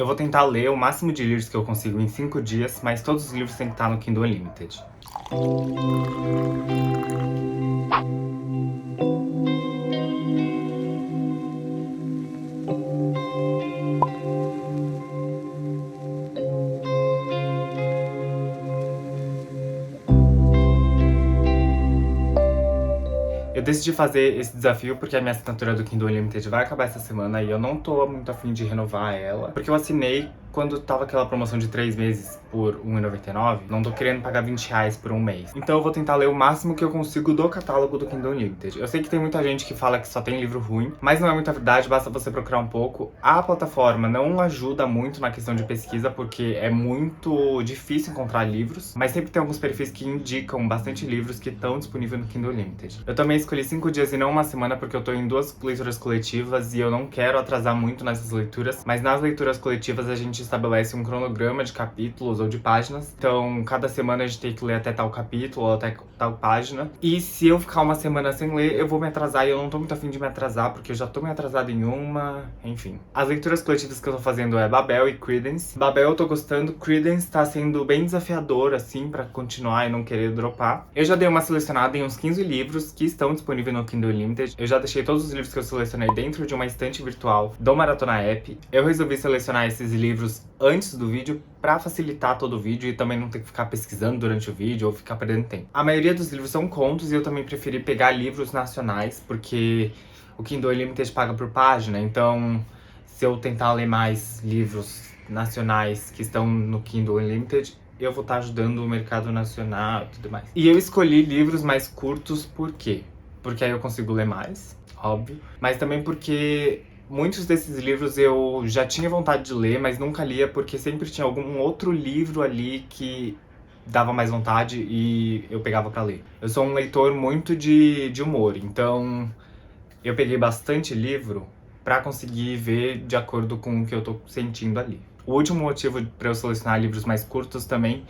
Eu vou tentar ler o máximo de livros que eu consigo em 5 dias, mas todos os livros têm que estar no Kindle Unlimited. Eu decidi fazer esse desafio porque a minha assinatura do Kindle Unlimited vai acabar essa semana e eu não tô muito afim de renovar ela, porque eu assinei quando tava aquela promoção de 3 meses por R$1,99, não tô querendo pagar R$20 por um mês. Então eu vou tentar ler o máximo que eu consigo do catálogo do Kindle Unlimited. Eu sei que tem muita gente que fala que só tem livro ruim, mas não é muita verdade, basta você procurar um pouco. A plataforma não ajuda muito na questão de pesquisa, porque é muito difícil encontrar livros, mas sempre tem alguns perfis que indicam bastante livros que estão disponíveis no Kindle Unlimited. Eu também escolhi 5 dias e não uma semana, porque eu tô em 2 leituras coletivas e eu não quero atrasar muito nessas leituras, mas nas leituras coletivas a gente estabelece um cronograma de capítulos ou de páginas, então cada semana a gente tem que ler até tal capítulo ou até tal página, e se eu ficar uma semana sem ler, eu vou me atrasar e eu não tô muito afim de me atrasar, porque eu já tô me atrasado em uma, enfim. As leituras coletivas que eu tô fazendo é Babel e Credence. Babel eu tô gostando, Credence tá sendo bem desafiador, assim, pra continuar e não querer dropar. Eu já dei uma selecionada em uns 15 livros que estão disponíveis no Kindle Unlimited. Eu já deixei todos os livros que eu selecionei dentro de uma estante virtual do Maratona App. Eu resolvi selecionar esses livros antes do vídeo pra facilitar todo o vídeo e também não ter que ficar pesquisando durante o vídeo ou ficar perdendo tempo. A maioria dos livros são contos e eu também preferi pegar livros nacionais, porque o Kindle Unlimited paga por página, então se eu tentar ler mais livros nacionais que estão no Kindle Unlimited, eu vou estar ajudando o mercado nacional e tudo mais. E eu escolhi livros mais curtos, por quê? Porque aí eu consigo ler mais, óbvio, mas também porque muitos desses livros eu já tinha vontade de ler, mas nunca lia porque sempre tinha algum outro livro ali que dava mais vontade e eu pegava pra ler. Eu sou um leitor muito de humor, então eu peguei bastante livro pra conseguir ver de acordo com o que eu tô sentindo ali. O último motivo pra eu selecionar livros mais curtos também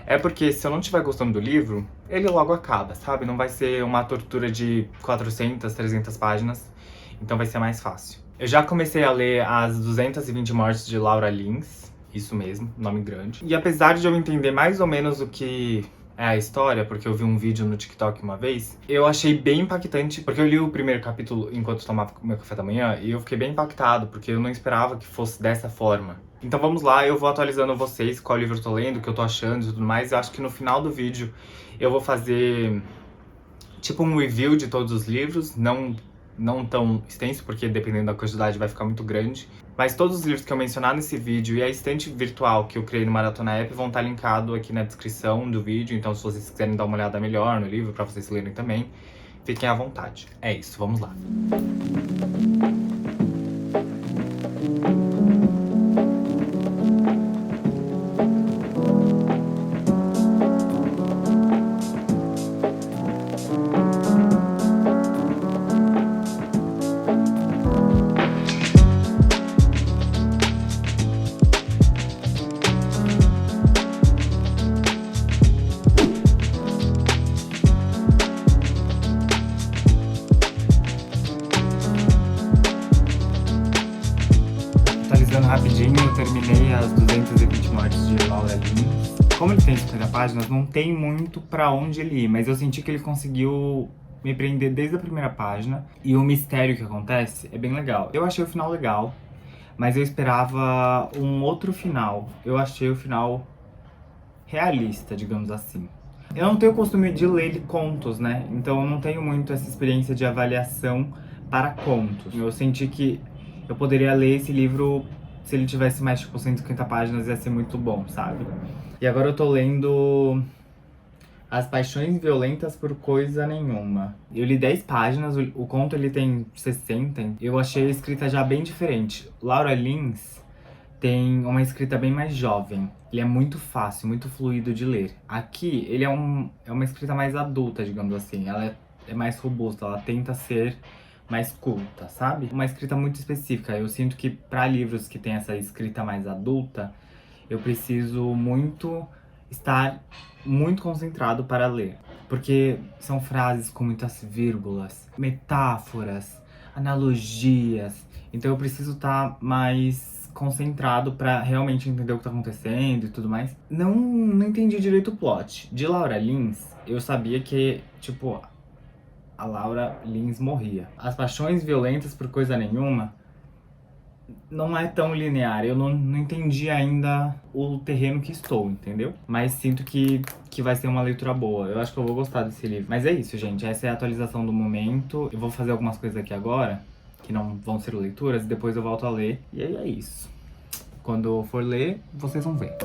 é porque se eu não estiver gostando do livro, ele logo acaba, sabe? Não vai ser uma tortura de 400, 300 páginas, então vai ser mais fácil. Eu já comecei a ler As 220 Mortes de Laura Lins, isso mesmo, nome grande. E apesar de eu entender mais ou menos o que é a história, porque eu vi um vídeo no TikTok uma vez, eu achei bem impactante, porque eu li o primeiro capítulo enquanto eu tomava meu café da manhã, e eu fiquei bem impactado, porque eu não esperava que fosse dessa forma. Então vamos lá, eu vou atualizando vocês qual livro eu tô lendo, o que eu tô achando e tudo mais. Eu acho que no final do vídeo eu vou fazer tipo um review de todos os livros, não tão extenso, porque dependendo da quantidade vai ficar muito grande. Mas todos os livros que eu mencionar nesse vídeo e a estante virtual que eu criei no Maratona App vão estar linkados aqui na descrição do vídeo. Então se vocês quiserem dar uma olhada melhor no livro, pra vocês lerem também, fiquem à vontade. É isso, vamos lá. Atualizando rapidinho, eu terminei As 220 Mortes de Laura Lins. Como ele tem 50 páginas, não tem muito pra onde ele ir, mas eu senti que ele conseguiu me prender desde a primeira página. E o mistério que acontece é bem legal. Eu achei o final legal, mas eu esperava um outro final. Eu achei o final realista, digamos assim. Eu não tenho o costume de ler contos, né? Então eu não tenho muito essa experiência de avaliação para contos. Eu senti que eu poderia ler esse livro se ele tivesse mais, tipo, 150 páginas, ia ser muito bom, sabe? E agora eu tô lendo As Paixões Violentas por Coisa Nenhuma. Eu li 10 páginas, o conto ele tem 60. Eu achei a escrita já bem diferente. Laura Lins tem uma escrita bem mais jovem. Ele é muito fácil, muito fluido de ler. Aqui, ele é uma escrita mais adulta, digamos assim. Ela é mais robusta, ela tenta ser mais culta, sabe? Uma escrita muito específica. Eu sinto que para livros que tem essa escrita mais adulta, eu preciso muito estar muito concentrado para ler. Porque são frases com muitas vírgulas, metáforas, analogias. Então eu preciso estar mais concentrado pra realmente entender o que tá acontecendo e tudo mais. Não entendi direito o plot. De Laura Lins, eu sabia que, tipo, a Laura Lins morria. As paixões violentas por coisa nenhuma não é tão linear. Eu não entendi ainda o terreno que estou, entendeu? Mas sinto que vai ser uma leitura boa. Eu acho que eu vou gostar desse livro. Mas é isso, gente. Essa é a atualização do momento. Eu vou fazer algumas coisas aqui agora, que não vão ser leituras, e depois eu volto a ler. E aí é isso. Quando eu for ler, vocês vão ver.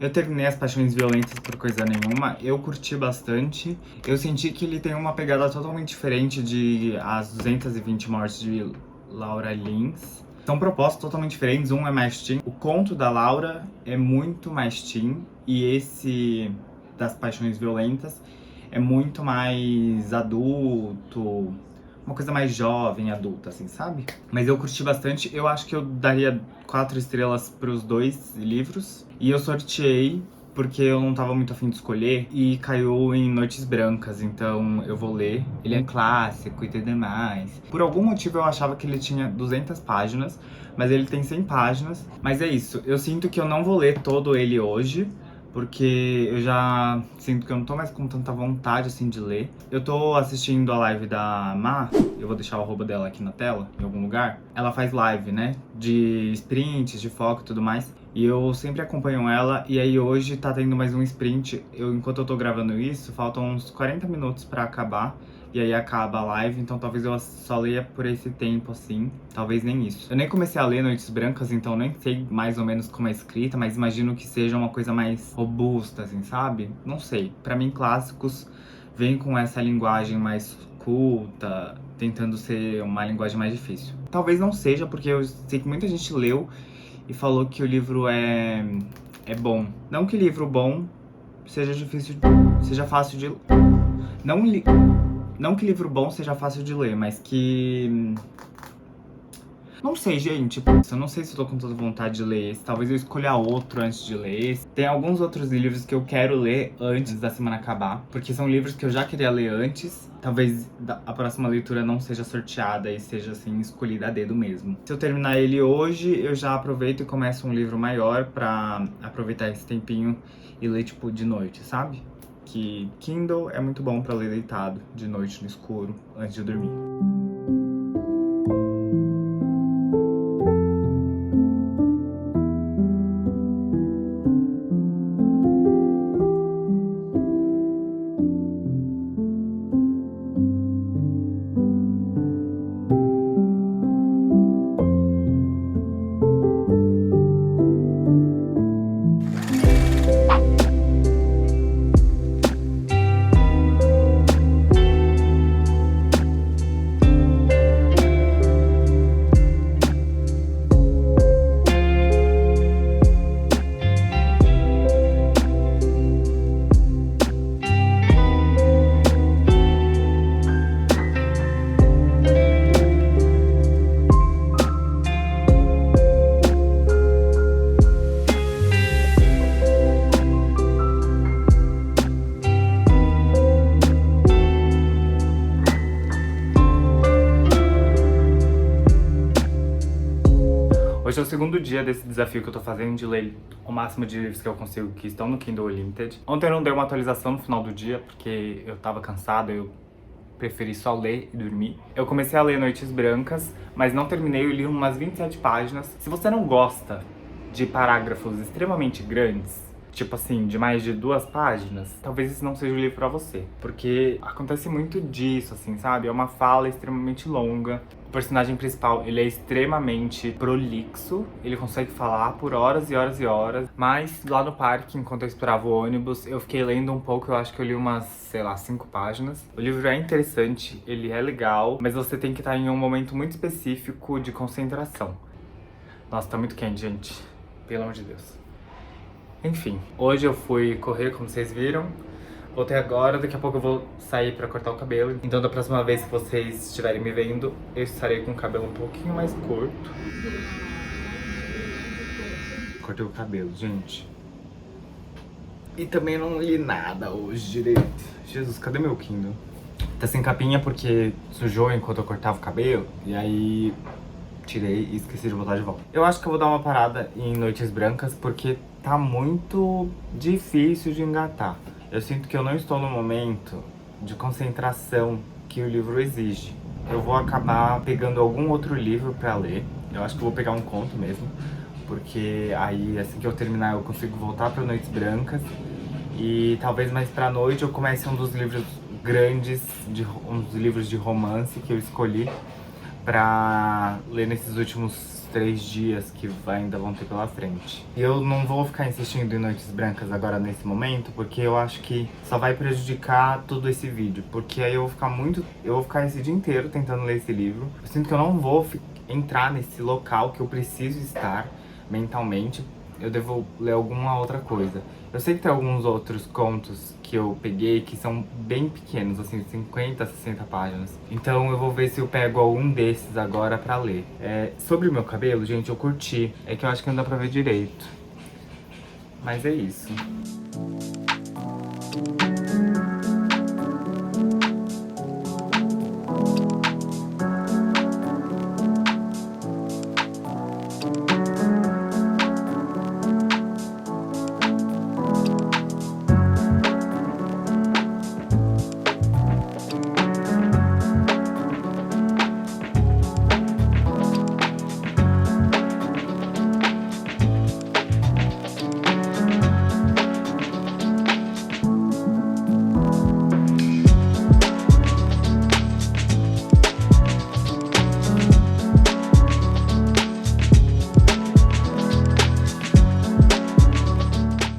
Eu terminei As Paixões Violentas por Coisa Nenhuma, eu curti bastante. Eu senti que ele tem uma pegada totalmente diferente de As 220 Mortes de Laura Lins. São propostas totalmente diferentes, um é mais teen. O conto da Laura é muito mais teen, e esse das Paixões Violentas é muito mais adulto, uma coisa mais jovem, adulta, assim, sabe? Mas eu curti bastante, eu acho que eu daria 4 estrelas pros 2 livros. E eu sorteei porque eu não tava muito afim de escolher e caiu em Noites Brancas, então eu vou ler. Ele é clássico e tudo mais. Por algum motivo eu achava que ele tinha 200 páginas, mas ele tem 100 páginas. Mas é isso, eu sinto que eu não vou ler todo ele hoje, porque eu já sinto que eu não tô mais com tanta vontade, assim, de ler. Eu tô assistindo a live da Má, eu vou deixar o arroba dela aqui na tela, em algum lugar. Ela faz live, né, de sprints, de foco e tudo mais. E eu sempre acompanho ela, e aí hoje tá tendo mais um sprint. Enquanto eu tô gravando isso, faltam uns 40 minutos pra acabar. E aí acaba a live, então talvez eu só leia por esse tempo, assim. Talvez nem isso. Eu nem comecei a ler Noites Brancas, então nem sei mais ou menos como é escrita, mas imagino que seja uma coisa mais robusta, assim, sabe? Não sei. Pra mim, clássicos vêm com essa linguagem mais culta, tentando ser uma linguagem mais difícil. Talvez não seja, porque eu sei que muita gente leu e falou que o livro é bom. Não que livro bom seja difícil, seja fácil de... Não que livro bom seja fácil de ler, mas que... Não sei, gente. Eu não sei se eu tô com toda vontade de ler esse. Talvez eu escolha outro antes de ler esse. Tem alguns outros livros que eu quero ler antes da semana acabar, porque são livros que eu já queria ler antes. Talvez a próxima leitura não seja sorteada e seja, assim, escolhida a dedo mesmo. Se eu terminar ele hoje, eu já aproveito e começo um livro maior pra aproveitar esse tempinho e ler, tipo, de noite, sabe? Que Kindle é muito bom pra ler deitado, de noite, no escuro, antes de dormir. Hoje é o segundo dia desse desafio que eu tô fazendo de ler o máximo de livros que eu consigo que estão no Kindle Unlimited. Ontem eu não dei uma atualização no final do dia porque eu tava cansado, eu preferi só ler e dormir. Eu comecei a ler Noites Brancas, mas não terminei, eu li umas 27 páginas. Se você não gosta de parágrafos extremamente grandes, tipo assim, de mais de 2 páginas, talvez esse não seja o livro pra você. Porque acontece muito disso, assim, sabe? É uma fala extremamente longa. O personagem principal, ele é extremamente prolixo, ele consegue falar por horas e horas e horas. Mas lá no parque, enquanto eu esperava o ônibus, eu fiquei lendo um pouco, eu acho que eu li umas, sei lá, 5 páginas. O livro é interessante, ele é legal, mas você tem que estar em um momento muito específico de concentração. Nossa, tá muito quente, gente. Pelo amor de Deus. Enfim, hoje eu fui correr, como vocês viram, Voltei agora, daqui a pouco eu vou sair pra cortar o cabelo. Então da próxima vez que vocês estiverem me vendo, eu estarei com o cabelo um pouquinho mais curto. Cortei o cabelo, gente. E também não li nada hoje direito. Jesus, cadê meu Kindle? Tá sem capinha porque sujou enquanto eu cortava o cabelo. E aí tirei e esqueci de botar de volta. Eu acho que eu vou dar uma parada em Noites Brancas porque tá muito difícil de engatar. Eu sinto que eu não estou no momento de concentração que o livro exige. Eu vou acabar pegando algum outro livro pra ler. Eu acho que eu vou pegar um conto mesmo. Porque aí, assim que eu terminar, eu consigo voltar para Noites Brancas. E talvez mais pra noite eu comece um dos livros grandes, um dos livros de romance que eu escolhi pra ler nesses últimos 3 dias que ainda vão ter pela frente. E eu não vou ficar insistindo em Noites Brancas agora nesse momento, porque eu acho que só vai prejudicar todo esse vídeo. Porque aí eu vou ficar esse dia inteiro tentando ler esse livro. Eu sinto que eu não vou entrar nesse local que eu preciso estar mentalmente. Eu devo ler alguma outra coisa. Eu sei que tem alguns outros contos que eu peguei que são bem pequenos, assim, 50, 60 páginas. Então eu vou ver se eu pego algum desses agora pra ler. Sobre o meu cabelo, gente, eu curti. É que eu acho que não dá pra ver direito. Mas é isso.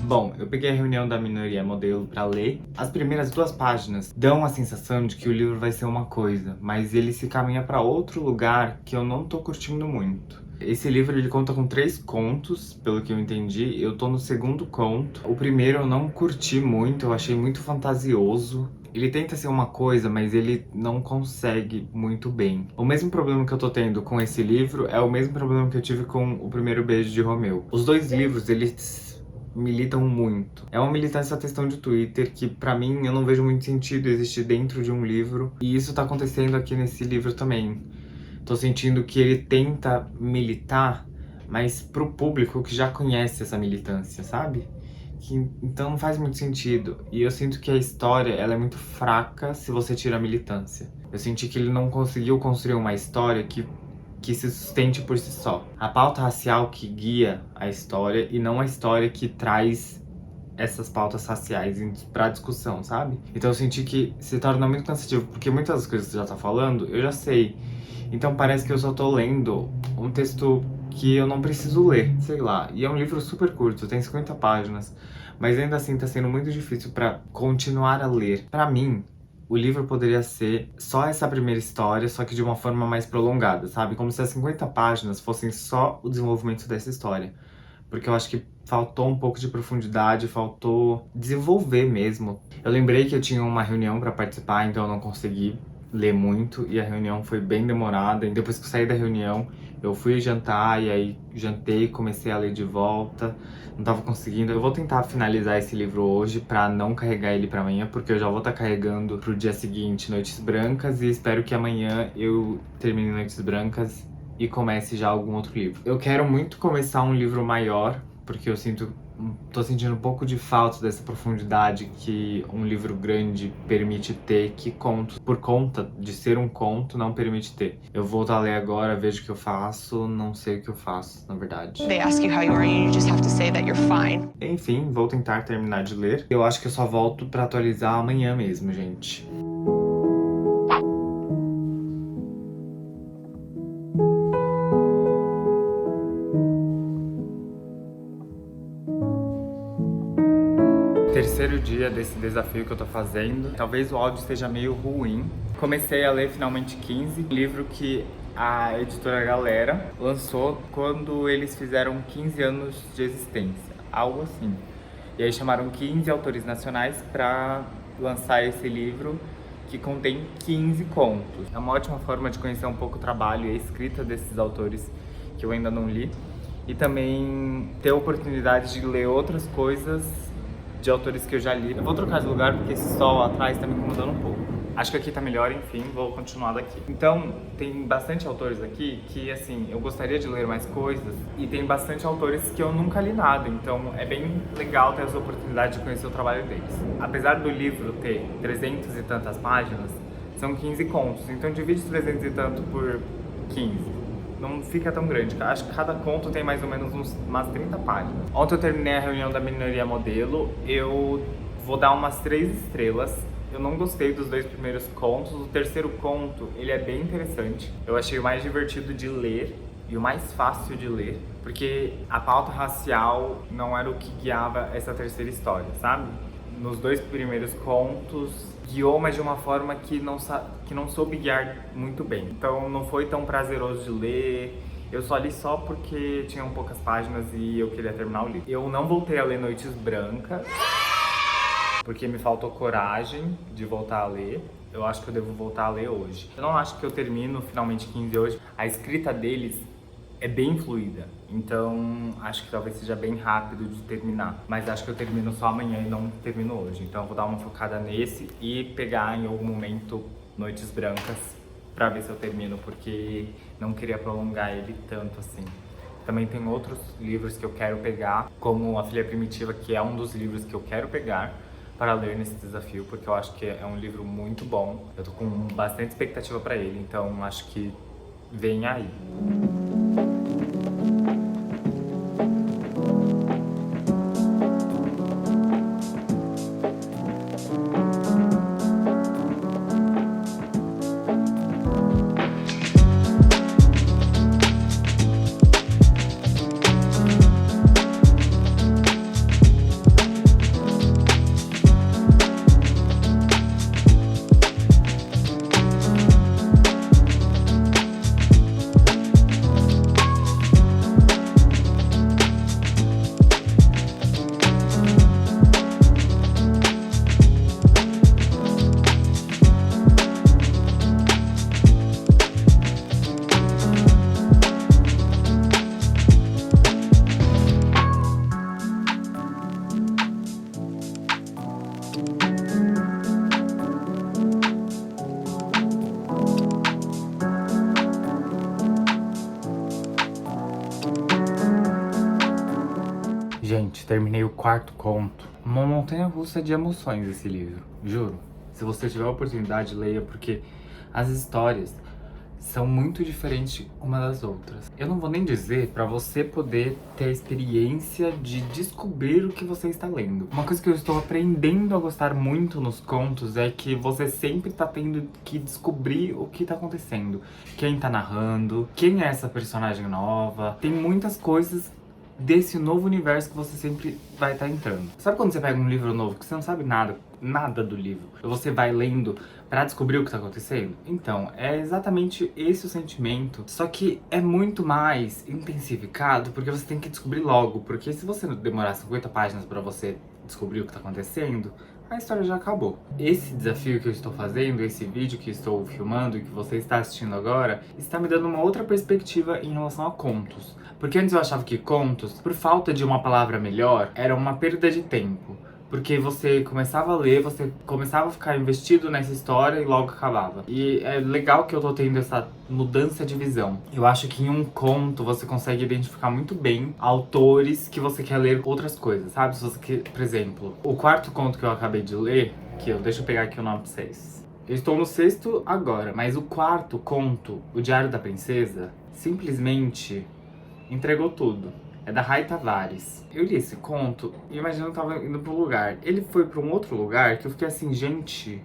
Bom, eu peguei a reunião da minoria modelo pra ler. As primeiras 2 páginas dão a sensação de que o livro vai ser uma coisa, mas ele se caminha pra outro lugar que eu não tô curtindo muito. Esse livro ele conta com 3 contos, pelo que eu entendi. Eu tô no 2º conto. O primeiro eu não curti muito, eu achei muito fantasioso. Ele tenta ser uma coisa, mas ele não consegue muito bem. O mesmo problema que eu tô tendo com esse livro é o mesmo problema que eu tive com O Primeiro Beijo de Romeu. Os 2 livros, eles militam muito. É uma militância a questão de Twitter que, pra mim, eu não vejo muito sentido existir dentro de um livro. E isso tá acontecendo aqui nesse livro também. Tô sentindo que ele tenta militar, mas pro público que já conhece essa militância, sabe? Então não faz muito sentido. E eu sinto que a história, ela é muito fraca se você tira a militância. Eu senti que ele não conseguiu construir uma história que se sustente por si só. A pauta racial que guia a história e não a história que traz essas pautas raciais pra discussão, sabe? Então eu senti que se torna muito cansativo, porque muitas das coisas que você já tá falando, eu já sei. Então parece que eu só tô lendo um texto que eu não preciso ler, sei lá. E é um livro super curto, tem 50 páginas, mas ainda assim tá sendo muito difícil pra continuar a ler. Pra mim, o livro poderia ser só essa primeira história, só que de uma forma mais prolongada, sabe? Como se as 50 páginas fossem só o desenvolvimento dessa história. Porque eu acho que faltou um pouco de profundidade, faltou desenvolver mesmo. Eu lembrei que eu tinha uma reunião pra participar, então eu não consegui ler muito, e a reunião foi bem demorada. E depois que eu saí da reunião, eu fui jantar, e aí jantei, comecei a ler de volta. Não tava conseguindo. Eu vou tentar finalizar esse livro hoje pra não carregar ele pra amanhã, porque eu já vou estar carregando pro dia seguinte Noites Brancas, e espero que amanhã eu termine Noites Brancas e comece já algum outro livro. Eu quero muito começar um livro maior, porque eu tô sentindo um pouco de falta dessa profundidade que um livro grande permite ter, que contos, por conta de ser um conto, não permite ter. Eu vou a ler agora, vejo o que eu faço, não sei o que eu faço, na verdade. They ask you how you are and you just have to say that you're fine. Enfim, vou tentar terminar de ler. Eu acho que eu só volto pra atualizar amanhã mesmo, gente. Terceiro dia desse desafio que eu tô fazendo. Talvez o áudio esteja meio ruim. Comecei a ler finalmente 15, livro que a editora Galera lançou quando eles fizeram 15 anos de existência, algo assim. E aí chamaram 15 autores nacionais pra lançar esse livro que contém 15 contos. É uma ótima forma de conhecer um pouco o trabalho e a escrita desses autores que eu ainda não li. E também ter a oportunidade de ler outras coisas de autores que eu já li. Eu vou trocar de lugar porque esse sol atrás tá me incomodando um pouco. Acho que aqui tá melhor, enfim, vou continuar daqui. Então, tem bastante autores aqui que, assim, eu gostaria de ler mais coisas. E tem bastante autores que eu nunca li nada. Então, é bem legal ter essa oportunidade de conhecer o trabalho deles. Apesar do livro ter 300 e tantas páginas, são 15 contos. Então, divide 300 e tanto por 15. Não fica tão grande. Acho que cada conto tem mais ou menos umas 30 páginas. Ontem eu terminei a reunião da minoria modelo. Eu vou dar umas 3 estrelas. Eu não gostei dos 2 primeiros contos. O terceiro conto, ele é bem interessante. Eu achei o mais divertido de ler e o mais fácil de ler, porque a pauta racial não era o que guiava essa terceira história, sabe? Nos 2 primeiros contos, guiou, mas de uma forma que não soube guiar muito bem. Então não foi tão prazeroso de ler. Eu só li só porque tinham poucas páginas e eu queria terminar o livro. Eu não voltei a ler Noites Brancas, porque me faltou coragem de voltar a ler. Eu acho que eu devo voltar a ler hoje. Eu não acho que eu termino finalmente 15 hoje. A escrita deles é bem fluida, então acho que talvez seja bem rápido de terminar. Mas acho que eu termino só amanhã e não termino hoje. Então eu vou dar uma focada nesse e pegar em algum momento Noites Brancas pra ver se eu termino, porque não queria prolongar ele tanto assim. Também tem outros livros que eu quero pegar, como A Filha Primitiva, que é um dos livros que eu quero pegar para ler nesse desafio, porque eu acho que é um livro muito bom. Eu tô com bastante expectativa pra ele, então acho que vem aí. Gente, terminei o 4º conto. Uma montanha-russa de emoções esse livro, juro. Se você tiver a oportunidade, leia, porque as histórias são muito diferentes uma das outras. Eu não vou nem dizer pra você poder ter a experiência de descobrir o que você está lendo. Uma coisa que eu estou aprendendo a gostar muito nos contos é que você sempre tá tendo que descobrir o que tá acontecendo. Quem tá narrando, quem é essa personagem nova. Tem muitas coisas desse novo universo que você sempre vai estar entrando. Sabe quando você pega um livro novo que você não sabe nada do livro, e você vai lendo pra descobrir o que tá acontecendo? Então, é exatamente esse o sentimento, só que é muito mais intensificado porque você tem que descobrir logo, porque se você demorar 50 páginas pra você descobrir o que tá acontecendo, a história já acabou. Esse desafio que eu estou fazendo, esse vídeo que estou filmando e que você está assistindo agora, está me dando uma outra perspectiva em relação a contos. Porque antes eu achava que contos, por falta de uma palavra melhor, era uma perda de tempo. Porque você começava a ler, você começava a ficar investido nessa história e logo acabava. E é legal que eu tô tendo essa mudança de visão. Eu acho que em um conto você consegue identificar muito bem autores que você quer ler outras coisas, sabe? Se você quer, por exemplo, o 4º conto que eu acabei de ler, deixa eu pegar aqui o nome pra vocês. Eu estou no 6º agora, mas o 4º conto, O Diário da Princesa, simplesmente entregou tudo. É da Rai Tavares. Eu li esse conto e imagina que eu tava indo pra um lugar. Ele foi pra um outro lugar que eu fiquei assim, gente,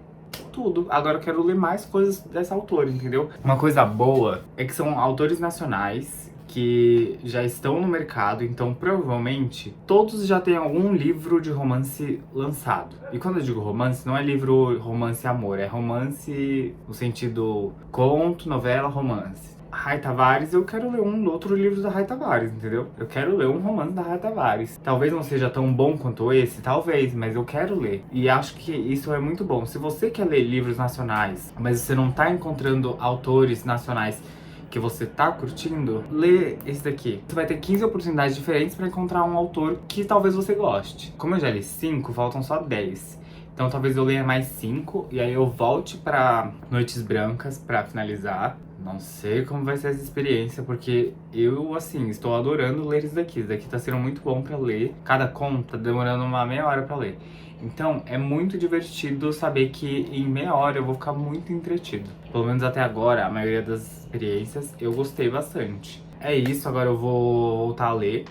tudo. Agora eu quero ler mais coisas dessa autora, entendeu? Uma coisa boa é que são autores nacionais que já estão no mercado, então provavelmente todos já têm algum livro de romance lançado. E quando eu digo romance, não é livro romance amor, é romance no sentido conto, novela, romance. Rai Tavares, eu quero ler um outro livro da Rai Tavares, entendeu? Eu quero ler um romance da Rai Tavares. Talvez não seja tão bom quanto esse, talvez, mas eu quero ler. E acho que isso é muito bom. Se você quer ler livros nacionais, mas você não tá encontrando autores nacionais que você tá curtindo, lê esse daqui. Você vai ter 15 oportunidades diferentes pra encontrar um autor que talvez você goste. Como eu já li 5, faltam só 10. Então talvez eu leia mais 5 e aí eu volte pra Noites Brancas pra finalizar. Não sei como vai ser essa experiência, porque eu, assim, estou adorando ler isso daqui. Isso daqui tá sendo muito bom pra ler. Cada conto tá demorando uma meia hora pra ler. Então, é muito divertido saber que em meia hora eu vou ficar muito entretido. Pelo menos até agora, a maioria das experiências eu gostei bastante. É isso, agora eu vou voltar a ler.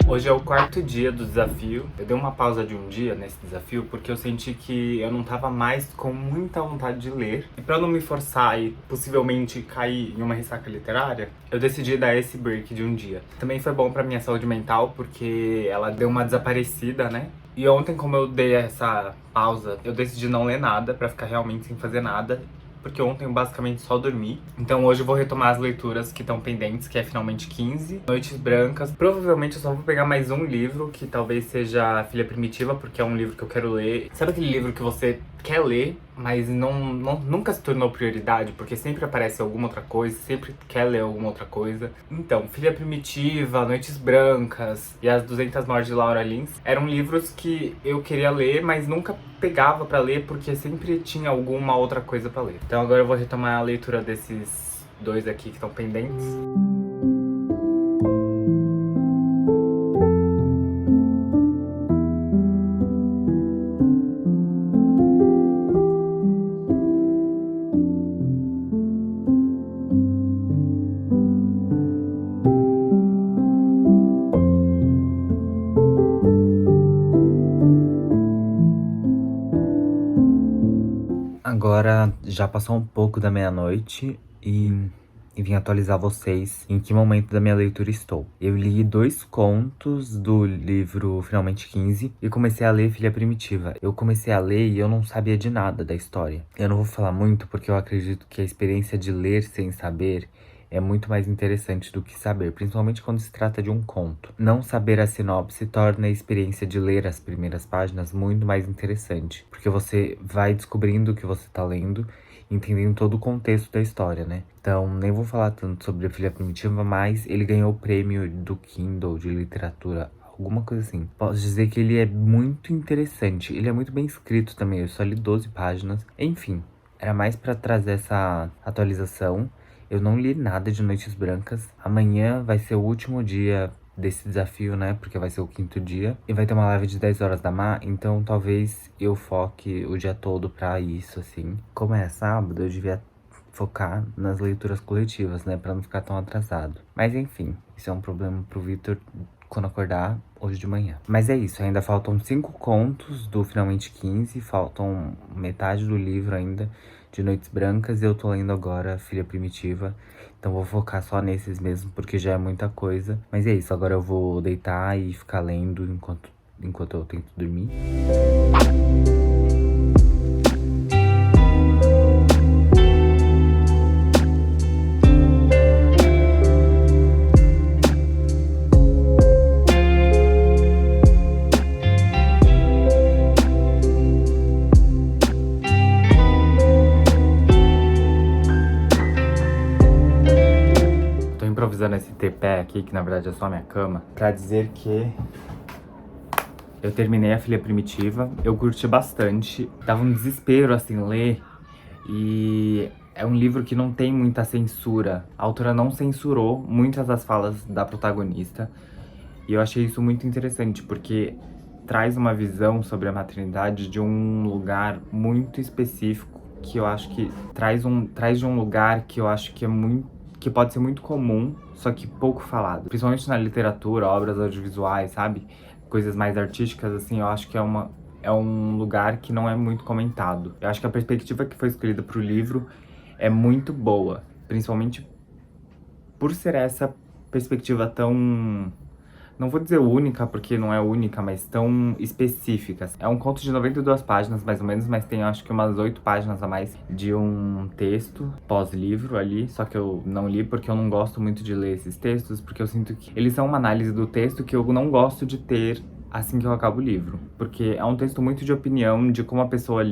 Hoje é o quarto dia do desafio. Eu dei uma pausa de um dia nesse desafio porque eu senti que eu não tava mais com muita vontade de ler. E pra não me forçar e possivelmente cair em uma ressaca literária, eu decidi dar esse break de um dia. Também foi bom pra minha saúde mental porque ela deu uma desaparecida, né? E ontem, como eu dei essa pausa, eu decidi não ler nada pra ficar realmente sem fazer nada. Porque ontem eu basicamente só dormi. Então hoje eu vou retomar as leituras que estão pendentes, que é finalmente 15. Noites Brancas. Provavelmente eu só vou pegar mais um livro, que talvez seja Filha Primitiva, porque é um livro que eu quero ler. Sabe aquele livro que você quer ler, mas nunca se tornou prioridade, porque sempre aparece alguma outra coisa, sempre quer ler alguma outra coisa? Então, Filha Primitiva, Noites Brancas e As 200 Mortes de Laura Lins eram livros que eu queria ler, mas nunca pegava pra ler, porque sempre tinha alguma outra coisa pra ler. Então agora eu vou retomar a leitura desses dois aqui que estão pendentes. Agora já passou um pouco da meia-noite e vim atualizar vocês em que momento da minha leitura estou. Eu li 2 contos do livro Finalmente 15 e comecei a ler Filha Primitiva. Eu comecei a ler e eu não sabia de nada da história. Eu não vou falar muito porque eu acredito que a experiência de ler sem saber é muito mais interessante do que saber, principalmente quando se trata de um conto. Não saber a sinopse torna a experiência de ler as primeiras páginas muito mais interessante, porque você vai descobrindo o que você tá lendo, entendendo todo o contexto da história, né? Então, nem vou falar tanto sobre a Filha Primitiva, mas ele ganhou o prêmio do Kindle de literatura, alguma coisa assim. Posso dizer que ele é muito interessante, ele é muito bem escrito também, eu só li 12 páginas. Enfim, era mais pra trazer essa atualização. Eu não li nada de Noites Brancas. Amanhã vai ser o último dia desse desafio, né? Porque vai ser o 5º dia. E vai ter uma live de 10 horas da Má. Então talvez eu foque o dia todo pra isso, assim. Como é sábado, eu devia focar nas leituras coletivas, né? Pra não ficar tão atrasado. Mas enfim, isso é um problema pro Vitor quando acordar hoje de manhã. Mas é isso, ainda faltam 5 contos do Finalmente 15. Faltam metade do livro ainda de Noites Brancas, e eu tô lendo agora Filha Primitiva, então vou focar só nesses mesmo, porque já é muita coisa. Mas é isso, agora eu vou deitar e ficar lendo enquanto eu tento dormir. Improvisando esse TP pé aqui, que na verdade é só a minha cama, pra dizer que eu terminei A Filha Primitiva, eu curti bastante, dava um desespero, assim, ler, e é um livro que não tem muita censura. A autora não censurou muitas das falas da protagonista, e eu achei isso muito interessante, porque traz uma visão sobre a maternidade de um lugar muito específico, que eu acho que traz de um lugar que eu acho que é muito, que pode ser muito comum, só que pouco falado. Principalmente na literatura, obras audiovisuais, sabe? Coisas mais artísticas, assim, eu acho que é um lugar que não é muito comentado. Eu acho que a perspectiva que foi escolhida pro livro é muito boa, principalmente por ser essa perspectiva tão, não vou dizer única, porque não é única, mas tão específica. É um conto de 92 páginas, mais ou menos, mas tem acho que umas 8 páginas a mais de um texto pós-livro ali, só que eu não li porque eu não gosto muito de ler esses textos, porque eu sinto que eles são uma análise do texto que eu não gosto de ter assim que eu acabo o livro. Porque é um texto muito de opinião, de como a pessoa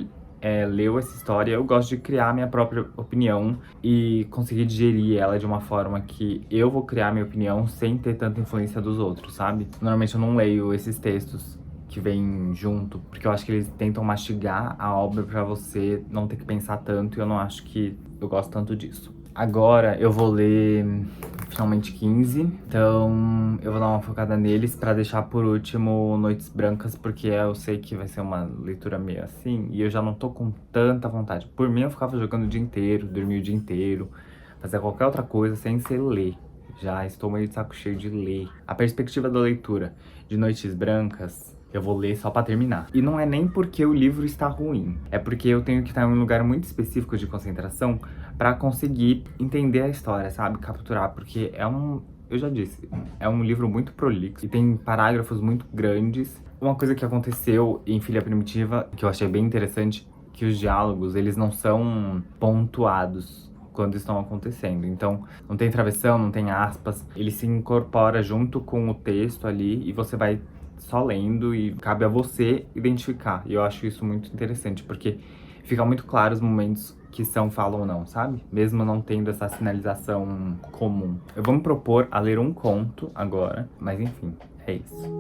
leu essa história. Eu gosto de criar minha própria opinião e conseguir digerir ela de uma forma que eu vou criar minha opinião sem ter tanta influência dos outros, sabe? Normalmente eu não leio esses textos que vêm junto, porque eu acho que eles tentam mastigar a obra pra você não ter que pensar tanto, e eu não acho que eu gosto tanto disso. Agora eu vou ler finalmente 15, então eu vou dar uma focada neles pra deixar por último Noites Brancas, porque eu sei que vai ser uma leitura meio assim, e eu já não tô com tanta vontade. Por mim eu ficava jogando o dia inteiro, dormia o dia inteiro, fazia qualquer outra coisa sem ser ler. Já estou meio de saco cheio de ler. A perspectiva da leitura de Noites Brancas eu vou ler só pra terminar. E não é nem porque o livro está ruim, é porque eu tenho que estar em um lugar muito específico de concentração pra conseguir entender a história, sabe? Capturar, porque eu já disse, é um livro muito prolixo e tem parágrafos muito grandes. Uma coisa que aconteceu em Filha Primitiva, que eu achei bem interessante, que os diálogos, eles não são pontuados quando estão acontecendo. Então, não tem travessão, não tem aspas, ele se incorpora junto com o texto ali e você vai só lendo e cabe a você identificar. E eu acho isso muito interessante, porque fica muito claro os momentos que são fala ou não, sabe? Mesmo não tendo essa sinalização comum. Eu vou me propor a ler um conto agora, mas enfim, é isso.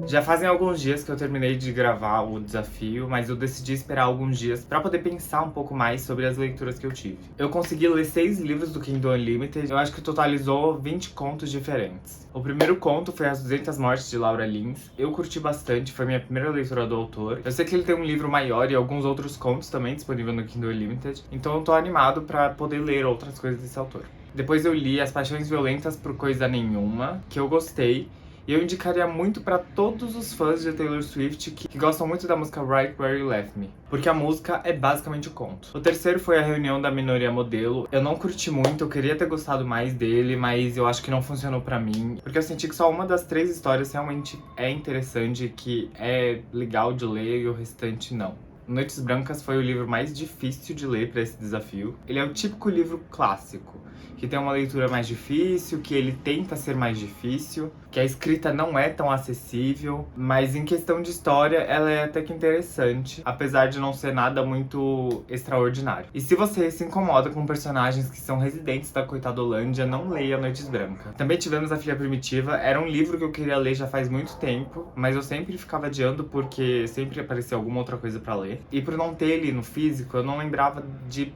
Já fazem alguns dias que eu terminei de gravar o desafio, mas eu decidi esperar alguns dias pra poder pensar um pouco mais sobre as leituras que eu tive. Eu consegui ler 6 livros do Kindle Unlimited, eu acho que totalizou 20 contos diferentes. O primeiro conto foi As 200 Mortes de Laura Lins. Eu curti bastante, foi minha primeira leitura do autor. Eu sei que ele tem um livro maior e alguns outros contos também disponível no Kindle Unlimited, então eu tô animado pra poder ler outras coisas desse autor. Depois eu li As Paixões Violentas por Coisa Nenhuma, que eu gostei. E eu indicaria muito pra todos os fãs de Taylor Swift que gostam muito da música Right Where You Left Me, porque a música é basicamente o conto. O terceiro foi A Reunião da Minoria Modelo. Eu não curti muito, eu queria ter gostado mais dele, mas eu acho que não funcionou pra mim, porque eu senti que só uma das 3 histórias realmente é interessante, que é legal de ler, e o restante não. Noites Brancas foi o livro mais difícil de ler pra esse desafio. Ele é o típico livro clássico, que tem uma leitura mais difícil, que ele tenta ser mais difícil, que a escrita não é tão acessível, mas em questão de história ela é até que interessante, apesar de não ser nada muito extraordinário. E se você se incomoda com personagens que são residentes da Coitadolândia, não leia Noites Brancas. Também tivemos A Filha Primitiva, era um livro que eu queria ler já faz muito tempo, mas eu sempre ficava adiando porque sempre aparecia alguma outra coisa pra ler. E por não ter ele no físico, eu não lembrava de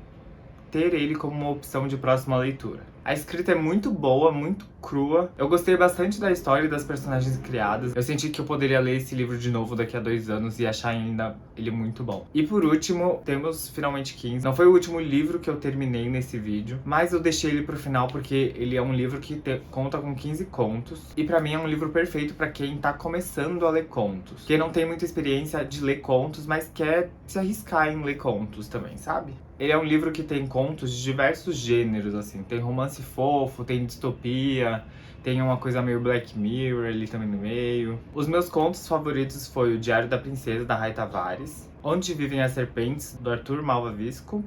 ter ele como uma opção de próxima leitura. A escrita é muito boa, muito crua. Eu gostei bastante da história e das personagens criadas. Eu senti que eu poderia ler esse livro de novo daqui a 2 anos e achar ainda ele muito bom. E por último, temos finalmente 15. Não foi o último livro que eu terminei nesse vídeo, mas eu deixei ele pro final porque ele é um livro que conta com 15 contos. E pra mim é um livro perfeito pra quem tá começando a ler contos. Quem não tem muita experiência de ler contos, mas quer se arriscar em ler contos também, sabe? Ele é um livro que tem contos de diversos gêneros, assim. Tem romance fofo, tem distopia, tem uma coisa meio Black Mirror ali também no meio. Os meus contos favoritos foi o Diário da Princesa, da Rai Tavares. Onde Vivem as Serpentes, do Arthur Malvavisco,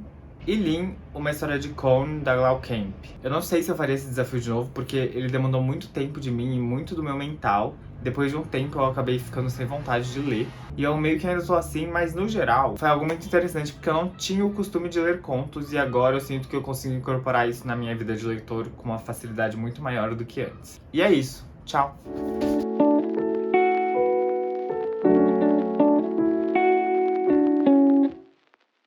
e Lin, Uma História de Cone, da Glau Kemp. Eu não sei se eu faria esse desafio de novo, porque ele demandou muito tempo de mim e muito do meu mental. Depois de um tempo eu acabei ficando sem vontade de ler. E eu meio que ainda tô assim, mas no geral foi algo muito interessante, porque eu não tinha o costume de ler contos. E agora eu sinto que eu consigo incorporar isso na minha vida de leitor com uma facilidade muito maior do que antes. E é isso. Tchau!